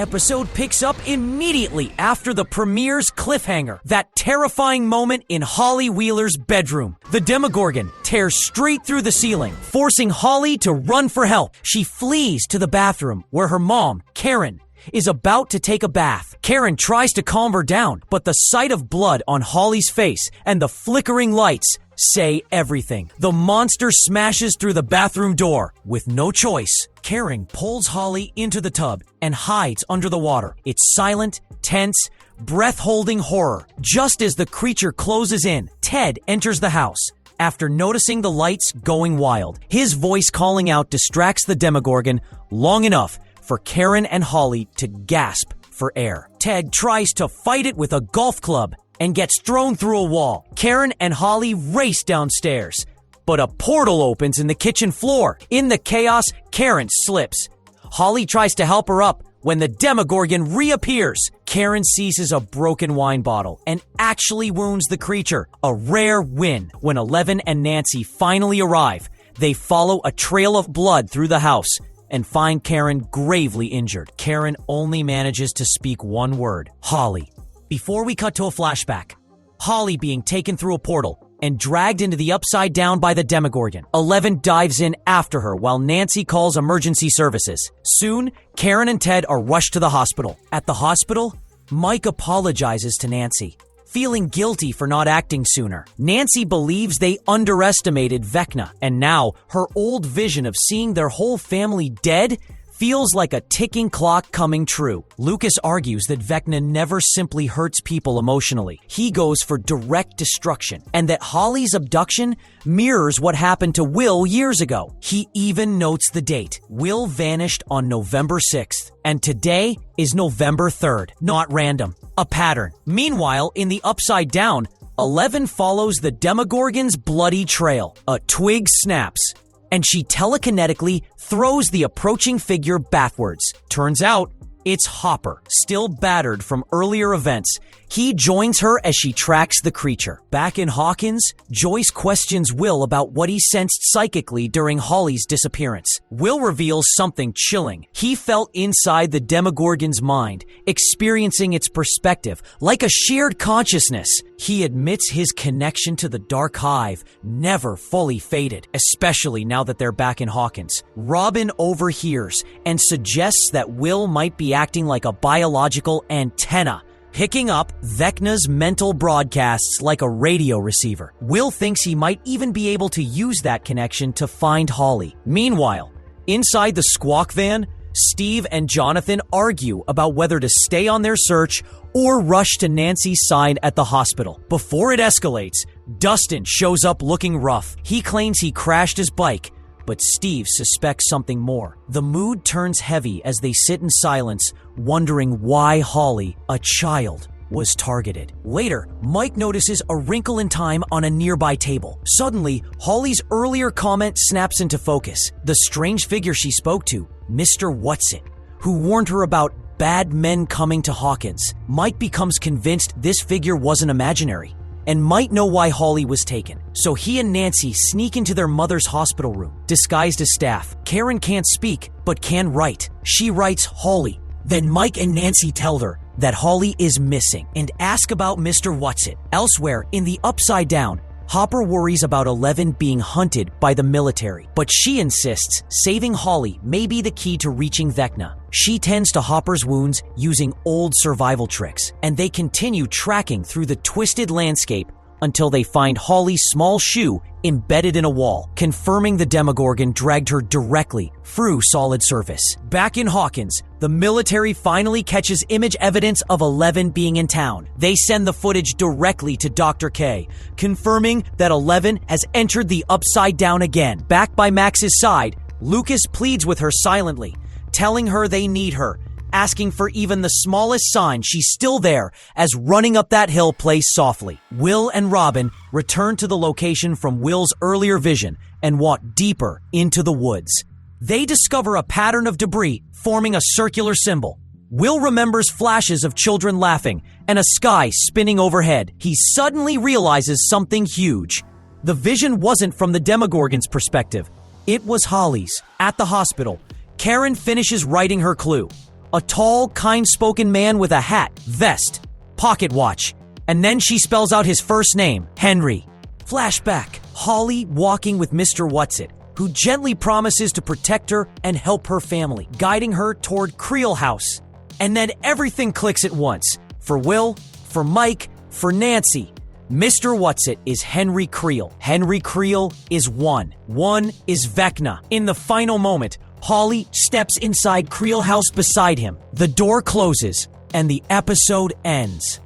episode picks up immediately after the premiere's cliffhanger, that terrifying moment in Holly Wheeler's bedroom. The Demogorgon tears straight through the ceiling, forcing Holly to run for help. She flees to the bathroom where her mom, Karen, is about to take a bath. Karen tries to calm her down, but the sight of blood on Holly's face and the flickering lights say everything. The monster smashes through the bathroom door. With no choice, Karen pulls Holly into the tub and hides under the water. It's silent, tense, breath-holding horror. Just as the creature closes in, Ted enters the house. After noticing the lights going wild, his voice calling out distracts the Demogorgon long enough for Karen and Holly to gasp for air. Ted tries to fight it with a golf club and gets thrown through a wall. Karen and Holly race downstairs, but a portal opens in the kitchen floor. In the chaos, Karen slips. Holly tries to help her up when the Demogorgon reappears. Karen seizes a broken wine bottle and actually wounds the creature. A rare win. When Eleven and Nancy finally arrive, they follow a trail of blood through the house and find Karen gravely injured. Karen only manages to speak one word: Holly. Before we cut to a flashback, Holly being taken through a portal and dragged into the Upside Down by the Demogorgon. 11 dives in after her while Nancy calls emergency services. Soon, Karen and Ted are rushed to the hospital. At the hospital, Mike apologizes to Nancy, feeling guilty for not acting sooner. Nancy believes they underestimated Vecna, and now her old vision of seeing their whole family dead feels like a ticking clock coming true. Lucas argues that Vecna never simply hurts people emotionally. He goes for direct destruction, and that Holly's abduction mirrors what happened to Will years ago. He even notes the date. Will vanished on November 6th, and today is November 3rd. Not random. A pattern. Meanwhile, in the Upside Down, 11 follows the Demogorgon's bloody trail. A twig snaps, and she telekinetically throws the approaching figure backwards. Turns out, it's Hopper, still battered from earlier events. He joins her as she tracks the creature. Back in Hawkins, Joyce questions Will about what he sensed psychically during Holly's disappearance. Will reveals something chilling. He felt inside the Demogorgon's mind, experiencing its perspective, like a shared consciousness. He admits his connection to the Dark Hive never fully faded, especially now that they're back in Hawkins. Robin overhears and suggests that Will might be acting like a biological antenna, picking up Vecna's mental broadcasts like a radio receiver. Will thinks he might even be able to use that connection to find Holly. Meanwhile, inside the squawk van, Steve and Jonathan argue about whether to stay on their search or rush to Nancy's side at the hospital. Before it escalates, Dustin shows up looking rough. He claims he crashed his bike, but Steve suspects something more. The mood turns heavy as they sit in silence, wondering why Holly, a child, was targeted. Later, Mike notices a wrinkle in time on a nearby table. Suddenly, Holly's earlier comment snaps into focus. The strange figure she spoke to, Mr. Whatsit, who warned her about bad men coming to Hawkins. Mike becomes convinced this figure wasn't imaginary and might know why Holly was taken. So he and Nancy sneak into their mother's hospital room, disguised as staff. Karen can't speak, but can write. She writes Holly. Then Mike and Nancy tell her that Holly is missing and ask about Mr. Whatsit. Elsewhere, in the Upside Down, Hopper worries about 11 being hunted by the military, but she insists saving Holly may be the key to reaching Vecna. She tends to Hopper's wounds using old survival tricks, and they continue tracking through the twisted landscape until they find Holly's small shoe embedded in a wall, confirming the Demogorgon dragged her directly through solid surface. Back in Hawkins, the military finally catches image evidence of 11 being in town. They send the footage directly to Dr. K, confirming that 11 has entered the Upside Down again. Back by Max's side, Lucas pleads with her silently, telling her they need her, asking for even the smallest sign she's still there as running up that hill plays softly. Will and Robin return to the location from Will's earlier vision and walk deeper into the woods. They discover a pattern of debris forming a circular symbol. Will remembers flashes of children laughing and a sky spinning overhead. He suddenly realizes something huge. The vision wasn't from the Demogorgon's perspective. It was Holly's. At the hospital, Karen finishes writing her clue. A tall, kind-spoken man with a hat, vest, pocket watch. And then she spells out his first name, Henry. Flashback. Holly walking with Mr. Whatsit, who gently promises to protect her and help her family, guiding her toward Creel House. And then everything clicks at once. For Will, for Mike, for Nancy. Mr. Whatsit is Henry Creel. Henry Creel is one. One is Vecna. In the final moment, Holly steps inside Creel House beside him. The door closes, and the episode ends.